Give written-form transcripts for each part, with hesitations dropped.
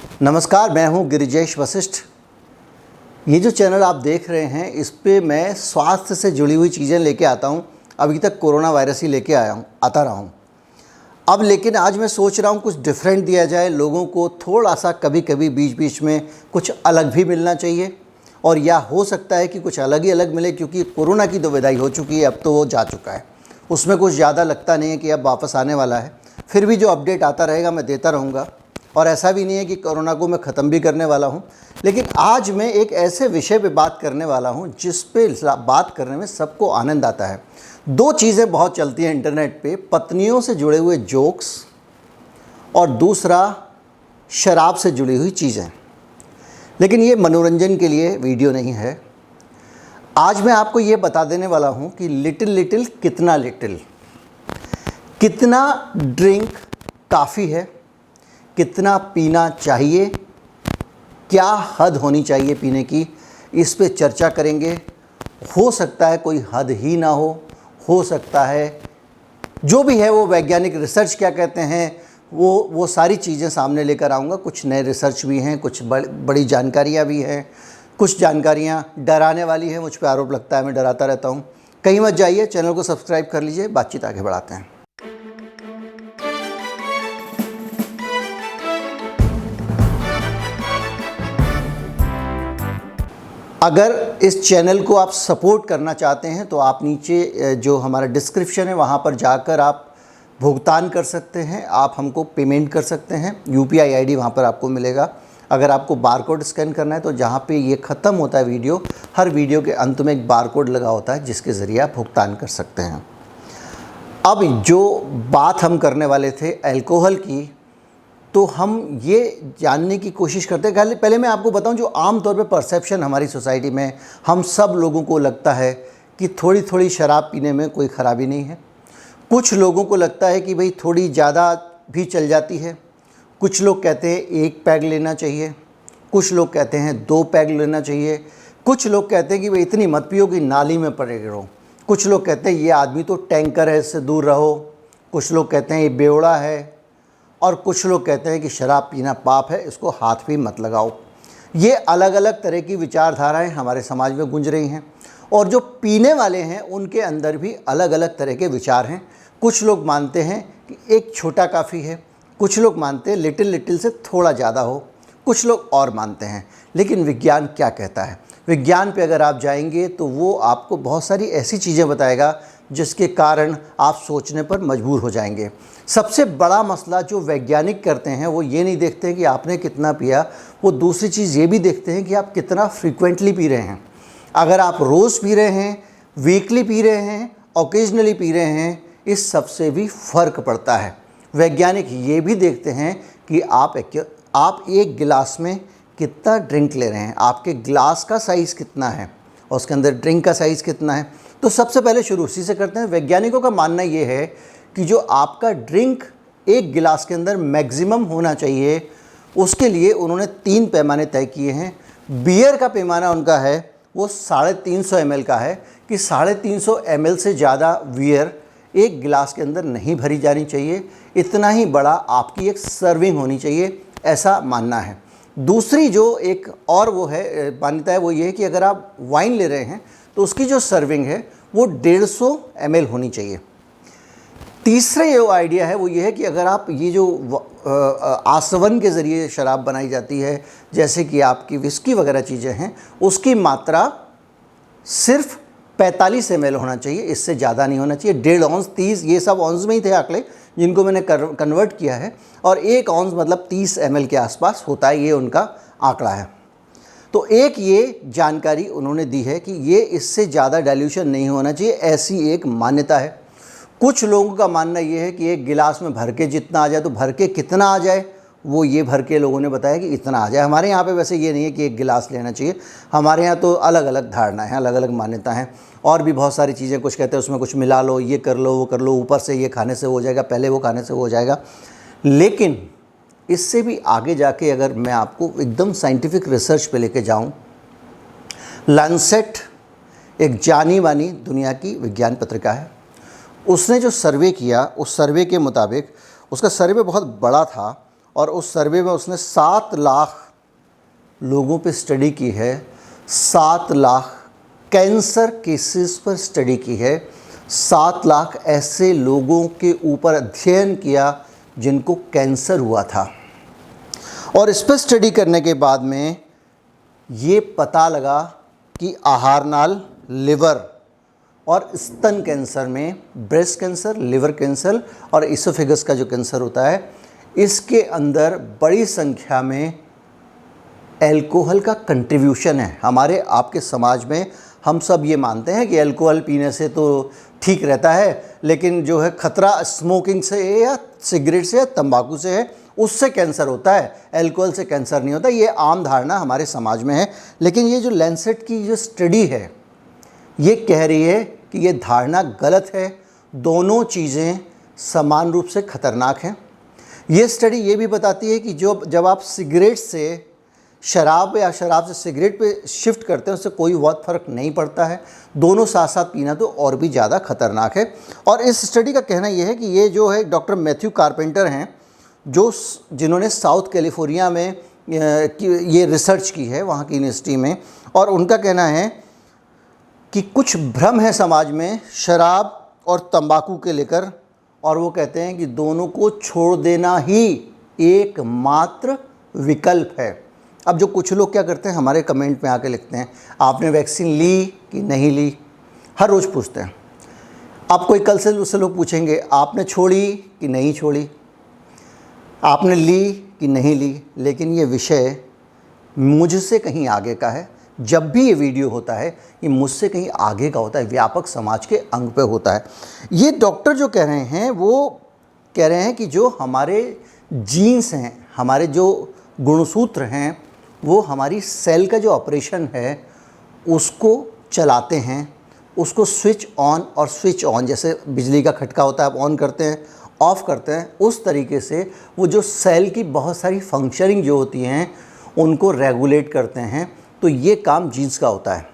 नमस्कार, मैं हूं गिरिजेश वशिष्ठ। ये जो चैनल आप देख रहे हैं इस पे मैं स्वास्थ्य से जुड़ी हुई चीज़ें लेके आता हूं। अभी तक कोरोना वायरस ही लेके आता रहा हूं। अब लेकिन आज मैं सोच रहा हूं कुछ डिफरेंट दिया जाए, लोगों को थोड़ा सा कभी कभी बीच बीच में कुछ अलग भी मिलना चाहिए। और या हो सकता है कि कुछ अलग ही अलग मिले, क्योंकि कोरोना की तो विदाई हो चुकी है, अब तो वो जा चुका है। उसमें कुछ ज़्यादा लगता नहीं है कि अब वापस आने वाला है। फिर भी जो अपडेट आता रहेगा मैं देता रहूँगा। और ऐसा भी नहीं है कि कोरोना को मैं ख़त्म भी करने वाला हूँ। लेकिन आज मैं एक ऐसे विषय पे बात करने वाला हूँ जिस पे बात करने में सबको आनंद आता है। दो चीज़ें बहुत चलती हैं इंटरनेट पे, पत्नियों से जुड़े हुए जोक्स और दूसरा शराब से जुड़ी हुई चीज़ें। लेकिन ये मनोरंजन के लिए वीडियो नहीं है। आज मैं आपको ये बता देने वाला हूँ कि लिटिल कितना ड्रिंक काफ़ी है, कितना पीना चाहिए, क्या हद होनी चाहिए पीने की, इस पे चर्चा करेंगे। हो सकता है कोई हद ही ना हो सकता है जो भी है वो वैज्ञानिक रिसर्च क्या कहते हैं वो सारी चीज़ें सामने लेकर आऊँगा। कुछ नए रिसर्च भी हैं, कुछ बड़ी जानकारियाँ भी हैं, कुछ जानकारियाँ डराने वाली हैं। मुझ पे आरोप लगता है मैं डराता रहता हूँ। कहीं मत जाइए, चैनल को सब्सक्राइब कर लीजिए, बातचीत आगे बढ़ाते हैं। अगर इस चैनल को आप सपोर्ट करना चाहते हैं तो आप नीचे जो हमारा डिस्क्रिप्शन है वहाँ पर जाकर आप भुगतान कर सकते हैं, आप हमको पेमेंट कर सकते हैं। यूपीआई आईडी वहाँ पर आपको मिलेगा। अगर आपको बारकोड स्कैन करना है तो जहाँ पे ये ख़त्म होता है वीडियो, हर वीडियो के अंत में एक बारकोड लगा होता है जिसके ज़रिए आप भुगतान कर सकते हैं। अब जो बात हम करने वाले थे अल्कोहल की, तो हम ये जानने की कोशिश करते हैं। पहले मैं आपको बताऊं, जो आम तौर पे परसेप्शन हमारी सोसाइटी में, हम सब लोगों को लगता है कि थोड़ी थोड़ी शराब पीने में कोई ख़राबी नहीं है। कुछ लोगों को लगता है कि भाई थोड़ी ज़्यादा भी चल जाती है। कुछ लोग कहते हैं 1 पैग लेना चाहिए, कुछ लोग कहते हैं 2 पैग लेना चाहिए, कुछ लोग कहते हैं कि भाई इतनी मत पियो कि नाली में पड़े रहो, कुछ लोग कहते हैं ये आदमी तो टैंकर है, इससे दूर रहो, कुछ लोग कहते हैं ये बेवड़ा है, और कुछ लोग कहते हैं कि शराब पीना पाप है, इसको हाथ भी मत लगाओ। ये अलग अलग तरह की विचारधाराएं हमारे समाज में गूंज रही हैं। और जो पीने वाले हैं उनके अंदर भी अलग अलग तरह के विचार हैं। कुछ लोग मानते हैं कि एक छोटा काफ़ी है, कुछ लोग मानते हैं लिटिल से थोड़ा ज़्यादा हो, कुछ लोग और मानते हैं। लेकिन विज्ञान क्या कहता है? विज्ञान पे अगर आप जाएंगे तो वो आपको बहुत सारी ऐसी चीज़ें बताएगा जिसके कारण आप सोचने पर मजबूर हो जाएंगे। सबसे बड़ा मसला जो वैज्ञानिक करते हैं वो ये नहीं देखते हैं कि आपने कितना पिया, वो दूसरी चीज़ ये भी देखते हैं कि आप कितना फ्रीक्वेंटली पी रहे हैं। अगर आप रोज़ पी रहे हैं, वीकली पी रहे हैं, ओकेजनली पी रहे हैं, इस सबसे भी फ़र्क पड़ता है। वैज्ञानिक ये भी देखते हैं कि आप एक गिलास में कितना ड्रिंक ले रहे हैं, आपके गिलास का साइज़ कितना है और उसके अंदर ड्रिंक का साइज़ कितना है। तो सबसे पहले शुरू उसी से करते हैं। वैज्ञानिकों का मानना ये है कि जो आपका ड्रिंक एक गिलास के अंदर मैक्सिमम होना चाहिए, उसके लिए उन्होंने 3 पैमाने तय किए हैं। बियर का पैमाना उनका है वो 350 ml का है कि 350 ml से ज़्यादा बियर एक गिलास के अंदर नहीं भरी जानी चाहिए। इतना ही बड़ा आपकी एक सर्विंग होनी चाहिए, ऐसा मानना है। दूसरी जो एक और वो है मान्यता है, वो ये है कि अगर आप वाइन ले रहे हैं तो उसकी जो सर्विंग है वो 150 ml होनी चाहिए। तीसरा ये आइडिया है वो ये है कि अगर आप ये जो आसवन के ज़रिए शराब बनाई जाती है, जैसे कि आपकी विस्की वगैरह चीज़ें हैं, उसकी मात्रा सिर्फ 45 ml होना चाहिए, इससे ज़्यादा नहीं होना चाहिए। 1.5 औंस 30, ये सब औंस में ही थे आंकड़े जिनको मैंने कन्वर्ट किया है, और 1 औंस मतलब 30 ml के आसपास होता है, ये उनका आंकड़ा है। तो एक ये जानकारी उन्होंने दी है कि ये इससे ज़्यादा डाइल्यूशन नहीं होना चाहिए, ऐसी एक मान्यता है। कुछ लोगों का मानना ये है कि एक गिलास में भर के जितना आ जाए, तो भर के कितना आ जाए वो ये भर के लोगों ने बताया कि इतना आ जाए। हमारे यहाँ पे वैसे ये नहीं है कि एक गिलास लेना चाहिए, हमारे यहाँ तो अलग अलग धारणाएं हैं, अलग अलग मान्यता हैं, और भी बहुत सारी चीज़ें। कुछ कहते हैं उसमें कुछ मिला लो, ये कर लो, वो कर लो, ऊपर से ये खाने से हो जाएगा, पहले वो खाने से हो जाएगा। लेकिन इससे भी आगे जाके अगर मैं आपको एकदम साइंटिफिक रिसर्च पे लेके जाऊं, लैंसेट एक जानी मानी दुनिया की विज्ञान पत्रिका है, उसने जो सर्वे किया उस सर्वे के मुताबिक, उसका सर्वे बहुत बड़ा था और उस सर्वे में उसने 7 लाख लोगों पे स्टडी की है, 7 लाख कैंसर केसेस पर स्टडी की है, 7 लाख ऐसे लोगों के ऊपर अध्ययन किया जिनको कैंसर हुआ था। और इस पर स्टडी करने के बाद में ये पता लगा कि आहार नाल, लिवर और स्तन कैंसर में, ब्रेस्ट कैंसर, लिवर कैंसर और इसोफेगस का जो कैंसर होता है, इसके अंदर बड़ी संख्या में अल्कोहल का कंट्रीब्यूशन है। हमारे आपके समाज में हम सब ये मानते हैं कि अल्कोहल पीने से तो ठीक रहता है, लेकिन जो है ख़तरा स्मोकिंग से है या सिगरेट से या तंबाकू से है, उससे कैंसर होता है, अल्कोहल से कैंसर नहीं होता। ये आम धारणा हमारे समाज में है। लेकिन ये जो लैंसेट की जो स्टडी है, ये कह रही है कि ये धारणा गलत है, दोनों चीज़ें समान रूप से खतरनाक हैं। ये स्टडी ये भी बताती है कि जब आप सिगरेट से शराब या शराब से सिगरेट पे शिफ्ट करते हैं, उससे कोई बहुत फ़र्क नहीं पड़ता है, दोनों साथ साथ पीना तो और भी ज़्यादा खतरनाक है। और इस स्टडी का कहना यह है कि ये जो है डॉक्टर मैथ्यू कारपेंटर हैं, जिन्होंने साउथ कैलिफोर्निया में ये रिसर्च की है, वहाँ की यूनिवर्सिटी में, और उनका कहना है कि कुछ भ्रम है समाज में शराब और तंबाकू के लेकर, और वो कहते हैं कि दोनों को छोड़ देना ही एकमात्र विकल्प है। अब जो कुछ लोग क्या करते हैं, हमारे कमेंट में आके लिखते हैं, आपने वैक्सीन ली कि नहीं ली, हर रोज़ पूछते हैं। आप कोई कल से उससे लोग पूछेंगे आपने छोड़ी कि नहीं छोड़ी, आपने ली कि नहीं ली। लेकिन ये विषय मुझसे कहीं आगे का है। जब भी ये वीडियो होता है, ये मुझसे कहीं आगे का होता है, व्यापक समाज के अंग पे होता है। ये डॉक्टर जो कह रहे हैं, वो कह रहे हैं कि जो हमारे जीन्स हैं, हमारे जो गुणसूत्र हैं, वो हमारी सेल का जो ऑपरेशन है उसको चलाते हैं, उसको स्विच ऑन और स्विच ऑन, जैसे बिजली का खटका होता है, आप ऑन करते हैं, ऑफ़ करते हैं, उस तरीके से वो जो सेल की बहुत सारी फंक्शनिंग जो होती हैं उनको रेगुलेट करते हैं। तो ये काम जीन्स का होता है।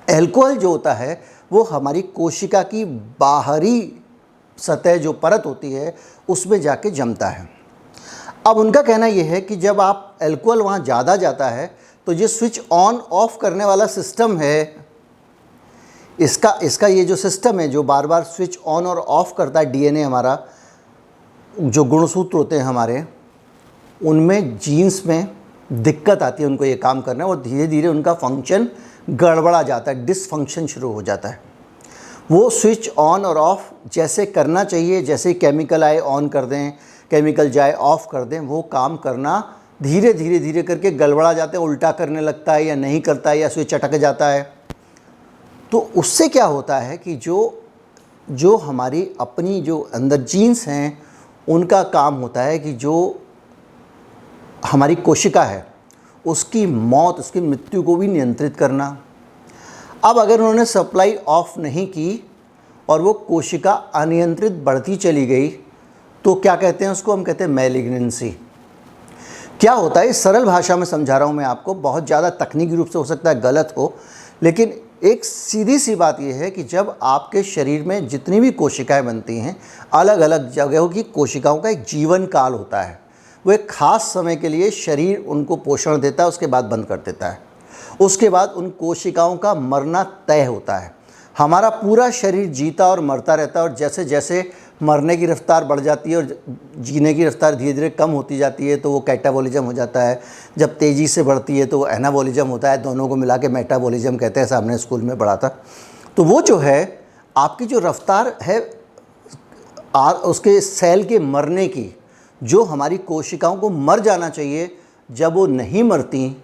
अल्कोहल जो होता है वो हमारी कोशिका की बाहरी सतह जो परत होती है उसमें जाके जमता है। अब उनका कहना यह है कि जब आप अल्कोहल वहाँ ज़्यादा जाता है तो ये स्विच ऑन ऑफ करने वाला सिस्टम है, इसका ये जो सिस्टम है जो बार बार स्विच ऑन और ऑफ करता है, डीएनए हमारा, जो गुणसूत्र होते हैं हमारे, उनमें जीन्स में दिक्कत आती है उनको ये काम करना, और धीरे धीरे उनका फंक्शन गड़बड़ा जाता है, डिसफंक्शन शुरू हो जाता है। वो स्विच ऑन और ऑफ जैसे करना चाहिए, जैसे केमिकल आए ऑन कर दें, केमिकल जाए ऑफ़ कर दें, वो काम करना धीरे धीरे धीरे करके गड़बड़ा जाते हैं, उल्टा करने लगता है या नहीं करता है या स्विच अटक जाता है। तो उससे क्या होता है कि जो हमारी अपनी जो अंदर जीन्स हैं उनका काम होता है कि जो हमारी कोशिका है उसकी मौत, उसकी मृत्यु को भी नियंत्रित करना। अब अगर उन्होंने सप्लाई ऑफ नहीं की और वो कोशिका अनियंत्रित बढ़ती चली गई तो क्या कहते हैं उसको, हम कहते हैं मैलिग्नेंसी। क्या होता है, इस सरल भाषा में समझा रहा हूँ मैं आपको, बहुत ज़्यादा तकनीकी रूप से हो सकता है गलत हो, लेकिन एक सीधी सी बात यह है कि जब आपके शरीर में जितनी भी कोशिकाएं बनती हैं, अलग अलग जगहों की कोशिकाओं का एक जीवन काल होता है। वो एक ख़ास समय के लिए शरीर उनको पोषण देता है, उसके बाद बंद कर देता है। उसके बाद उन कोशिकाओं का मरना तय होता है। हमारा पूरा शरीर जीता और मरता रहता है, और जैसे जैसे मरने की रफ्तार बढ़ जाती है और जीने की रफ्तार धीरे धीरे कम होती जाती है तो वो कैटाबॉलिज्म हो जाता है। जब तेज़ी से बढ़ती है तो वो एनाबॉलिज्म होता है। दोनों को मिला के मेटाबॉलिज्म कहते हैं, सामने स्कूल में पढ़ा था। तो वो जो है आपकी जो रफ्तार है उसके सेल के मरने की, जो हमारी कोशिकाओं को मर जाना चाहिए, जब वो नहीं मरती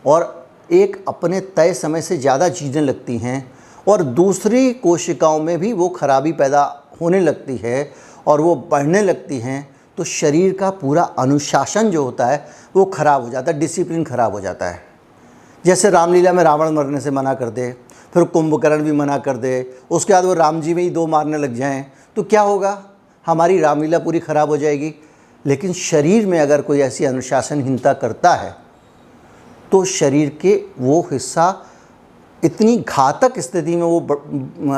और एक अपने तय समय से ज़्यादा जीने लगती हैं और दूसरी कोशिकाओं में भी वो खराबी पैदा होने लगती है और वो बढ़ने लगती हैं, तो शरीर का पूरा अनुशासन जो होता है वो ख़राब हो जाता है, डिसिप्लिन ख़राब हो जाता है। जैसे रामलीला में रावण मरने से मना कर दे, फिर कुंभकर्ण भी मना कर दे, उसके बाद वो राम जी में ही 2 मारने लग जाएं, तो क्या होगा, हमारी रामलीला पूरी ख़राब हो जाएगी। लेकिन शरीर में अगर कोई ऐसी अनुशासनहीनता करता है तो शरीर के वो हिस्सा इतनी घातक स्थिति में वो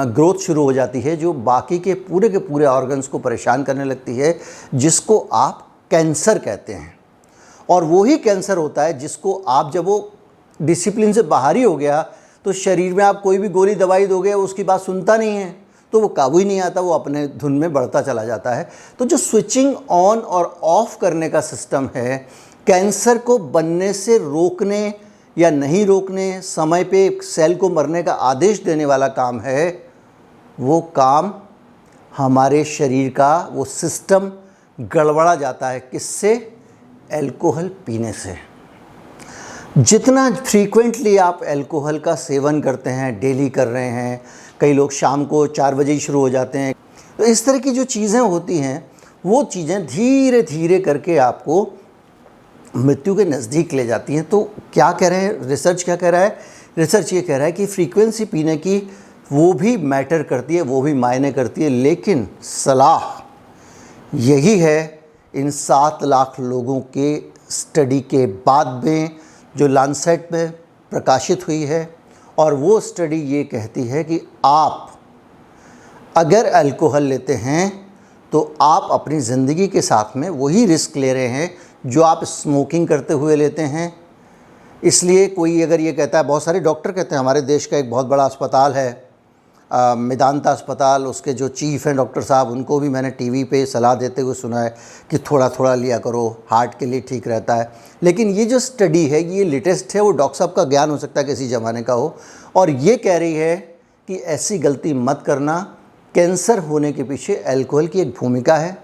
ग्रोथ शुरू हो जाती है जो बाकी के पूरे ऑर्गन्स को परेशान करने लगती है, जिसको आप कैंसर कहते हैं। और वही कैंसर होता है जिसको आप जब वो डिसिप्लिन से बाहर ही हो गया तो शरीर में आप कोई भी गोली दवाई दोगे उसकी बात सुनता नहीं है, तो वो काबू ही नहीं आता, वो अपने धुन में बढ़ता चला जाता है। तो जो स्विचिंग ऑन और ऑफ करने का सिस्टम है, कैंसर को बनने से रोकने या नहीं रोकने, समय पे सेल को मरने का आदेश देने वाला काम है, वो काम हमारे शरीर का वो सिस्टम गड़बड़ा जाता है। किससे? अल्कोहल पीने से। जितना फ्रीक्वेंटली आप अल्कोहल का सेवन करते हैं, डेली कर रहे हैं, कई लोग शाम को 4 बजे ही शुरू हो जाते हैं, तो इस तरह की जो चीज़ें होती हैं वो चीज़ें धीरे धीरे करके आपको मृत्यु के नज़दीक ले जाती हैं। तो क्या कह रहे हैं, रिसर्च क्या कह रहा है? रिसर्च ये कह रहा है कि फ्रीक्वेंसी पीने की वो भी मैटर करती है, वो भी मायने करती है, लेकिन सलाह यही है इन 7 लाख लोगों के स्टडी के बाद में जो लांसेट में प्रकाशित हुई है। और वो स्टडी ये कहती है कि आप अगर अल्कोहल लेते हैं तो आप अपनी ज़िंदगी के साथ में वही रिस्क ले रहे हैं जो आप स्मोकिंग करते हुए लेते हैं। इसलिए कोई अगर ये कहता है, बहुत सारे डॉक्टर कहते हैं, हमारे देश का एक बहुत बड़ा अस्पताल है मेदांता अस्पताल, उसके जो चीफ़ हैं डॉक्टर साहब, उनको भी मैंने टीवी पे सलाह देते हुए सुना है कि थोड़ा थोड़ा लिया करो, हार्ट के लिए ठीक रहता है। लेकिन ये जो स्टडी है ये लेटेस्ट है, वो डॉक्टर साहब का ज्ञान हो सकता है किसी ज़माने का हो, और ये कह रही है कि ऐसी गलती मत करना। कैंसर होने के पीछे अल्कोहल की एक भूमिका है।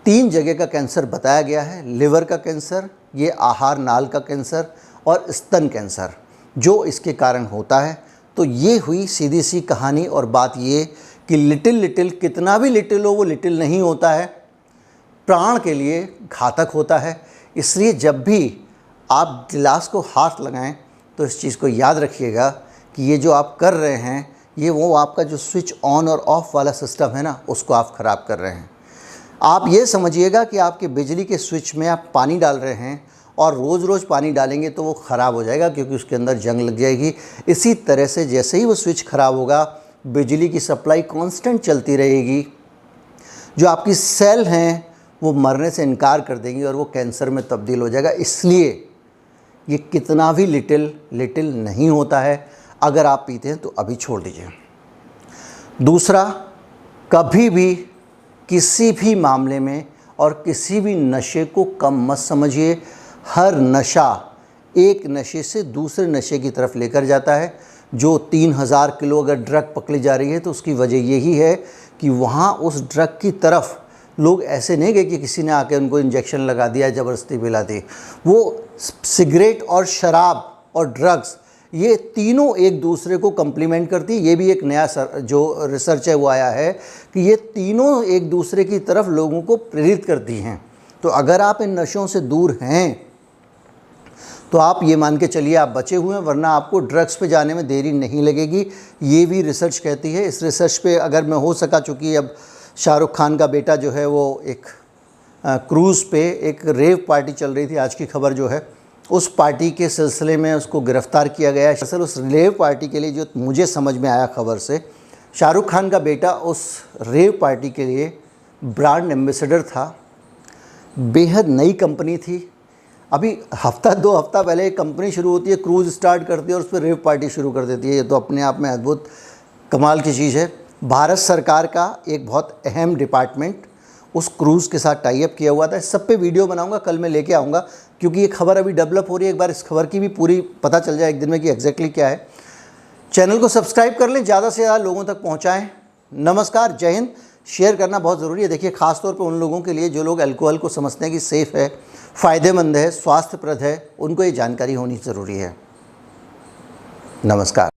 3 जगह का कैंसर बताया गया है, लिवर का कैंसर, ये आहार नाल का कैंसर और स्तन कैंसर जो इसके कारण होता है। तो ये हुई सीधी सी कहानी। और बात ये कि लिटिल कितना भी लिटिल हो वो लिटिल नहीं होता है, प्राण के लिए घातक होता है। इसलिए जब भी आप गिलास को हाथ लगाएं तो इस चीज़ को याद रखिएगा कि ये जो आप कर रहे हैं ये वो आपका जो स्विच ऑन और ऑफ़ वाला सिस्टम है ना, उसको आप ख़राब कर रहे हैं। आप ये समझिएगा कि आपके बिजली के स्विच में आप पानी डाल रहे हैं और रोज़ पानी डालेंगे तो वो ख़राब हो जाएगा क्योंकि उसके अंदर जंग लग जाएगी। इसी तरह से जैसे ही वो स्विच ख़राब होगा, बिजली की सप्लाई कांस्टेंट चलती रहेगी, जो आपकी सेल हैं वो मरने से इनकार कर देंगी और वो कैंसर में तब्दील हो जाएगा। इसलिए ये कितना भी लिटिल नहीं होता है। अगर आप पीते हैं तो अभी छोड़ दीजिए। दूसरा, कभी भी किसी भी मामले में और किसी भी नशे को कम मत समझिए। हर नशा एक नशे से दूसरे नशे की तरफ लेकर जाता है। जो 3000 किलो अगर ड्रग पकड़ी जा रही है तो उसकी वजह यही है कि वहाँ उस ड्रग की तरफ लोग ऐसे नहीं गए कि किसी ने आके उनको इंजेक्शन लगा दिया, ज़बरदस्ती पिला दी। वो सिगरेट और शराब और ड्रग्स, ये तीनों एक दूसरे को कम्प्लीमेंट करती है। ये भी एक नया जो रिसर्च है वो आया है कि ये तीनों एक दूसरे की तरफ लोगों को प्रेरित करती हैं। तो अगर आप इन नशों से दूर हैं तो आप ये मान के चलिए आप बचे हुए हैं, वरना आपको ड्रग्स पे जाने में देरी नहीं लगेगी। ये भी रिसर्च कहती है। इस रिसर्च पे अगर मैं हो सका, चूँकि अब शाहरुख खान का बेटा जो है वो एक क्रूज़ पे एक रेव पार्टी चल रही थी, आज की खबर जो है, उस पार्टी के सिलसिले में उसको गिरफ़्तार किया गया है। असल उस रेव पार्टी के लिए जो मुझे समझ में आया खबर से, शाहरुख खान का बेटा उस रेव पार्टी के लिए ब्रांड एम्बेसडर था। बेहद नई कंपनी थी। अभी हफ्ता 2 हफ्ता पहले एक कंपनी शुरू होती है, क्रूज़ स्टार्ट करती है और उस पर रेव पार्टी शुरू कर देती है। ये तो अपने आप में अद्भुत कमाल की चीज़ है। भारत सरकार का एक बहुत अहम डिपार्टमेंट उस क्रूज़ के साथ टाई अप किया हुआ था। इस सब पे वीडियो बनाऊंगा, कल मैं लेके आऊँगा, क्योंकि ये खबर अभी डेवलप हो रही है। एक बार इस खबर की भी पूरी पता चल जाए एक दिन में कि एग्जैक्टली क्या है। चैनल को सब्सक्राइब कर लें, ज़्यादा से ज़्यादा लोगों तक पहुँचाएँ। नमस्कार, जय हिंद। शेयर करना बहुत ज़रूरी है। देखिए, ख़ास तौर पे उन लोगों के लिए जो लोग अल्कोहल को समझते हैं कि सेफ़ है, फ़ायदेमंद है, स्वास्थ्यप्रद है, उनको ये जानकारी होनी ज़रूरी है। नमस्कार।